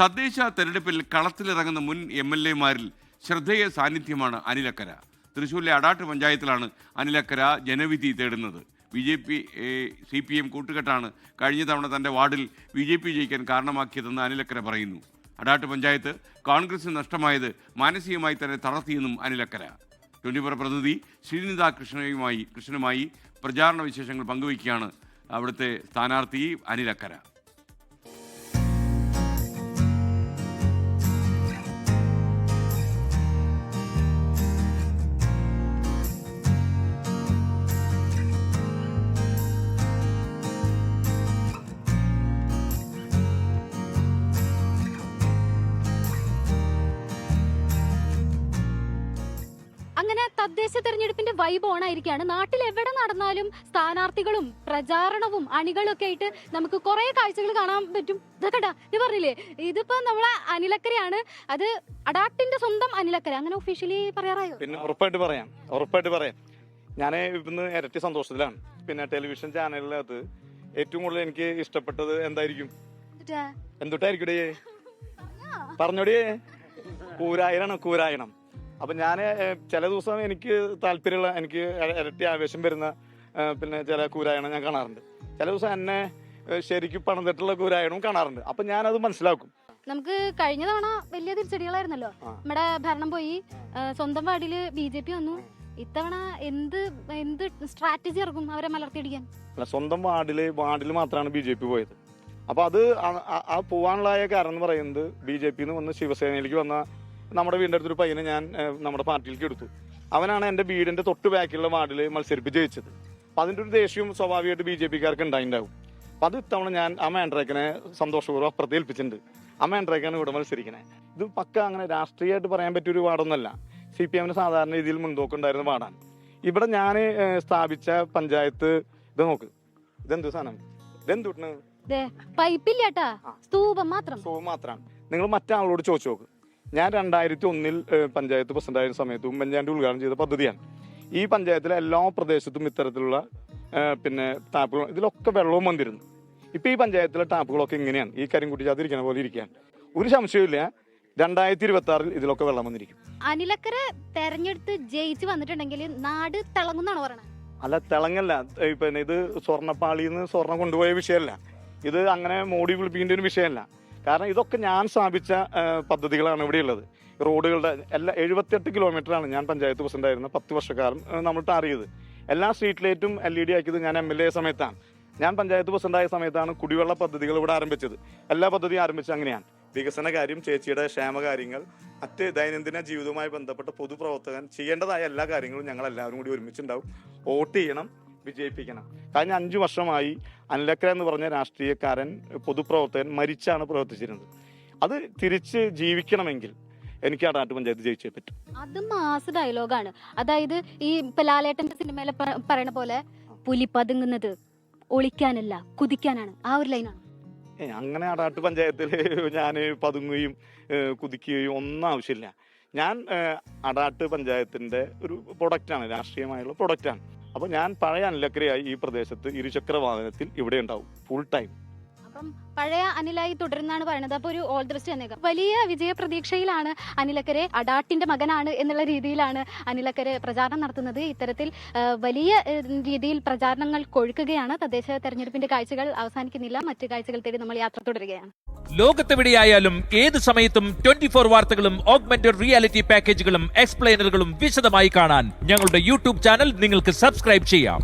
തദ്ദേശ തെരഞ്ഞെടുപ്പിൽ കളത്തിലിറങ്ങുന്ന മുൻ MLA-മാരിൽ ശ്രദ്ധേയ സാന്നിധ്യമാണ് അനിലക്കര. തൃശ്ശൂരിലെ അടാട്ട് പഞ്ചായത്തിലാണ് അനിലക്കര ജനവിധി തേടുന്നത്. CPM കൂട്ടുകെട്ടാണ് കഴിഞ്ഞ തവണ തൻ്റെ വാർഡിൽ BJP ജയിക്കാൻ കാരണമാക്കിയതെന്ന് അനിലക്കര പറയുന്നു. അടാട്ട് പഞ്ചായത്ത് കോൺഗ്രസിന് നഷ്ടമായത് മാനസികമായി തന്നെ തളർത്തിയെന്നും അനിലക്കര. 24 പ്രതിനിധി ശ്രീനിത കൃഷ്ണനുമായി പ്രചാരണ വിശേഷങ്ങൾ പങ്കുവയ്ക്കുകയാണ് അവിടുത്തെ സ്ഥാനാർത്ഥി അനിലക്കര. അങ്ങനെ തദ്ദേശ തെരഞ്ഞെടുപ്പിന്റെ വൈബ് ഓണായിരിക്കുകയാണ്. നാട്ടിൽ എവിടെ നടന്നാലും സ്ഥാനാർത്ഥികളും പ്രചാരണവും അണികളും ഒക്കെ ആയിട്ട് നമുക്ക് കുറെ കാഴ്ചകൾ കാണാൻ പറ്റും. ഇതൊക്കെ ഇത് പറഞ്ഞില്ലേ, ഇതിപ്പോ നമ്മളെ അനിലക്കരയാണ്. അത് അടാട്ടിന്റെ സ്വന്തം അനിലക്കര. അങ്ങനെ ഒഫീഷ്യലി പറയാറായോ? പിന്നെ ഉറപ്പായിട്ട് പറയാം. ഞാൻ ഇന്ന് ഇരട്ടി സന്തോഷത്തിലാണ്. പിന്നെ ടെലിവിഷൻ ചാനലിനകത്ത് ഏറ്റവും കൂടുതൽ എനിക്ക് ഇഷ്ടപ്പെട്ടത് എന്തായിരിക്കും? എന്തുട്ടായിരിക്കും പറഞ്ഞോടിയേ? കൂരായണം. അപ്പൊ ഞാൻ ചില ദിവസം എനിക്ക് താല്പര്യമുള്ള, എനിക്ക് ഇരട്ടി ആവേശം വരുന്ന പിന്നെ ചില കൂരായണം ഞാൻ കാണാറുണ്ട്. ചില ദിവസം എന്നെ ശരിക്കും പണിതിട്ടുള്ള കൂരായണവും കാണാറുണ്ട്. അപ്പൊ ഞാനത് മനസ്സിലാക്കും. നമുക്ക് കഴിഞ്ഞ തവണ വലിയ തിരിച്ചടികളായിരുന്നല്ലോ. നമ്മുടെ ഭരണം പോയി, സ്വന്തം വാർഡില് BJP വന്നു. ഇത്തവണ എന്ത് സ്ട്രാറ്റജി ഇറക്കും അവരെ മലർത്തിയടിക്കാൻ? സ്വന്തം വാർഡിൽ മാത്രമാണ് BJP പോയത്. അപ്പൊ അത് ആ പോവാനുള്ള കാരണം എന്ന് പറയുന്നത് BJP വന്ന് ശിവസേനയിലേക്ക് വന്ന നമ്മുടെ വീടിൻ്റെ അടുത്തൊരു പയ്യനെ ഞാൻ നമ്മുടെ പാർട്ടിയിലേക്ക് എടുത്തു. അവനാണ് എൻ്റെ വീടിൻ്റെ തൊട്ട് ബാക്കിലുള്ള വാർഡിൽ മത്സരിപ്പിച്ച് ജയിച്ചത്. അപ്പം അതിൻ്റെ ഒരു ദേഷ്യവും സ്വാഭാവികമായിട്ട് BJP-കാർക്ക് ഉണ്ടായിട്ടുണ്ടാവും. അപ്പം അത് ഇത്തവണ ഞാൻ ആ മാൻഡ്രേക്കനെ സന്തോഷപൂർവ്വം അപ്പുറത്ത് ഏൽപ്പിച്ചിട്ടുണ്ട്. ആ മാൻഡ്രേക്കാണ് ഇവിടെ മത്സരിക്കണേ. ഇത് പക്ക അങ്ങനെ രാഷ്ട്രീയമായിട്ട് പറയാൻ പറ്റിയൊരു വാർഡൊന്നുമല്ല. CPM-ന് സാധാരണ രീതിയിൽ മുൻതൂക്കം വാർഡാണ്. ഇവിടെ ഞാൻ സ്ഥാപിച്ച പഞ്ചായത്ത് ഇത് നോക്ക്, ഇതെന്ത് സാധനം? ഇതെന്തുട്ടണ്? പൈപ്പില്ലാട്ടാ, സ്തൂപം മാത്രമാണ്. നിങ്ങൾ മറ്റാളോട് ചോദിച്ചു നോക്ക്. ഞാൻ 2001 പഞ്ചായത്ത് പ്രസിഡന്റായ സമയത്ത് ഉമ്മൻചാണ്ടി ഉദ്ഘാടനം ചെയ്ത പദ്ധതിയാണ്. ഈ പഞ്ചായത്തിലെ എല്ലാ പ്രദേശത്തും ഇത്തരത്തിലുള്ള പിന്നെ ടാപ്പുകൾ, ഇതിലൊക്കെ വെള്ളവും വന്നിരുന്നു. ഇപ്പൊ ഈ പഞ്ചായത്തിലെ ടാപ്പുകളൊക്കെ ഇങ്ങനെയാണ്, ഈ കരിങ്കുട്ടി ചാതിരിക്കുന്ന പോലെ ഇരിക്കുകയാണ്. ഒരു സംശയമില്ല, 2026 ഇതിലൊക്കെ വെള്ളം വന്നിരിക്കും. അനിലക്കര തെരഞ്ഞെടുത്ത് ജയിച്ചു വന്നിട്ടുണ്ടെങ്കിൽ നാട് തിളങ്ങുന്നാണോ പറയണത്? അല്ല, തിളങ്ങല്ല. പിന്നെ ഇത് സ്വർണ്ണപ്പാളിന്ന് സ്വർണം കൊണ്ടുപോയ വിഷയമല്ല. ഇത് അങ്ങനെ മോഡി വിളിപ്പിക്കേണ്ട ഒരു വിഷയമല്ല. കാരണം ഇതൊക്കെ ഞാൻ സ്ഥാപിച്ച പദ്ധതികളാണ് ഇവിടെയുള്ളത്. റോഡുകളുടെ 78 കിലോമീറ്ററാണ് ഞാൻ പഞ്ചായത്ത് പ്രസിഡന്റായിരുന്ന 10 വർഷക്കാലം നമ്മൾ ടാർ ചെയ്ത്. എല്ലാ സ്ട്രീറ്റ് ലൈറ്റും LED ആക്കിയത് ഞാൻ MLA സമയത്താണ്. ഞാൻ പഞ്ചായത്ത് പ്രസിഡന്റായ സമയത്താണ് കുടിവെള്ള പദ്ധതികൾ ഇവിടെ ആരംഭിച്ചത്. എല്ലാ പദ്ധതിയും ആരംഭിച്ചത് അങ്ങനെയാണ്. വികസന കാര്യം, ചേച്ചിയുടെ ക്ഷേമകാര്യങ്ങൾ, മറ്റ് ദൈനംദിന ജീവിതവുമായി ബന്ധപ്പെട്ട പൊതുപ്രവർത്തകൻ ചെയ്യേണ്ടതായ എല്ലാ കാര്യങ്ങളും ഞങ്ങൾ എല്ലാവരും കൂടി ഒരുമിച്ചുണ്ടാവും. വോട്ട് ചെയ്യണം, വിജയിപ്പിക്കണം. കഴിഞ്ഞ 5 വർഷമായി അനിലക്കര എന്ന് പറഞ്ഞ രാഷ്ട്രീയക്കാരൻ, പൊതുപ്രവർത്തകൻ മരിച്ചാണ് പ്രവർത്തിച്ചിരുന്നത്. അത് തിരിച്ച് ജീവിക്കണമെങ്കിൽ എനിക്ക് അടാട്ട് പഞ്ചായത്ത് ജയിച്ചേ പറ്റും. അത് മാസ് ഡയലോഗാണ്. അതായത് ഈ ലാലേട്ടന്റെ സിനിമയിലെ പറയണ പോലെ പുലി പതുങ്ങുന്നത് ഒളിക്കാനല്ല കുതിക്കാനാണ്, ആ ഒരു ലൈനാണ്. അങ്ങനെ അടാട്ട് പഞ്ചായത്തിൽ ഞാൻ പതുങ്ങുകയും കുതിക്കുകയും ഒന്നും ആവശ്യമില്ല. ഞാൻ അടാട്ട് പഞ്ചായത്തിന്റെ ഒരു പ്രൊഡക്റ്റാണ്, രാഷ്ട്രീയമായുള്ള പ്രൊഡക്റ്റാണ്. അപ്പൊ ഞാൻ പഴയ അനിലക്കരയായി ഈ പ്രദേശത്ത് ഇരുചക്ര വാഹനത്തിൽ ഇവിടെ ഉണ്ടാവും ഫുൾ ടൈം. അപ്പം പഴയ അനിലായി തുടരുന്നാണ് പറയുന്നത്. അപ്പൊ ഒരു ഓൾ ദി ബെസ്റ്റ് തന്നേക്കാം. വലിയ വിജയ പ്രതീക്ഷയിലാണ് അനിലക്കര. അടാട്ടിന്റെ മകനാണ് എന്നുള്ള രീതിയിലാണ് അനിലക്കര പ്രചാരണം നടത്തുന്നത്. ഇത്തരത്തിൽ വലിയ രീതിയിൽ പ്രചാരണങ്ങൾ കൊഴുക്കുകയാണ്. തദ്ദേശ തെരഞ്ഞെടുപ്പിന്റെ കാഴ്ചകൾ അവസാനിക്കുന്നില്ല. മറ്റു കാഴ്ചകൾ തേടി നമ്മൾ യാത്ര തുടരുകയാണ്. ലോകത്തെവിടെയായാലും ഏത് സമയത്തും 24 വാർത്തകളും ഓഗ്മെന്റഡ് റിയാലിറ്റി പാക്കേജുകളും എക്സ്പ്ലെയിനറുകളും വിശദമായി കാണാൻ ഞങ്ങളുടെ YouTube ചാനൽ നിങ്ങൾക്ക് സബ്സ്ക്രൈബ് ചെയ്യാം.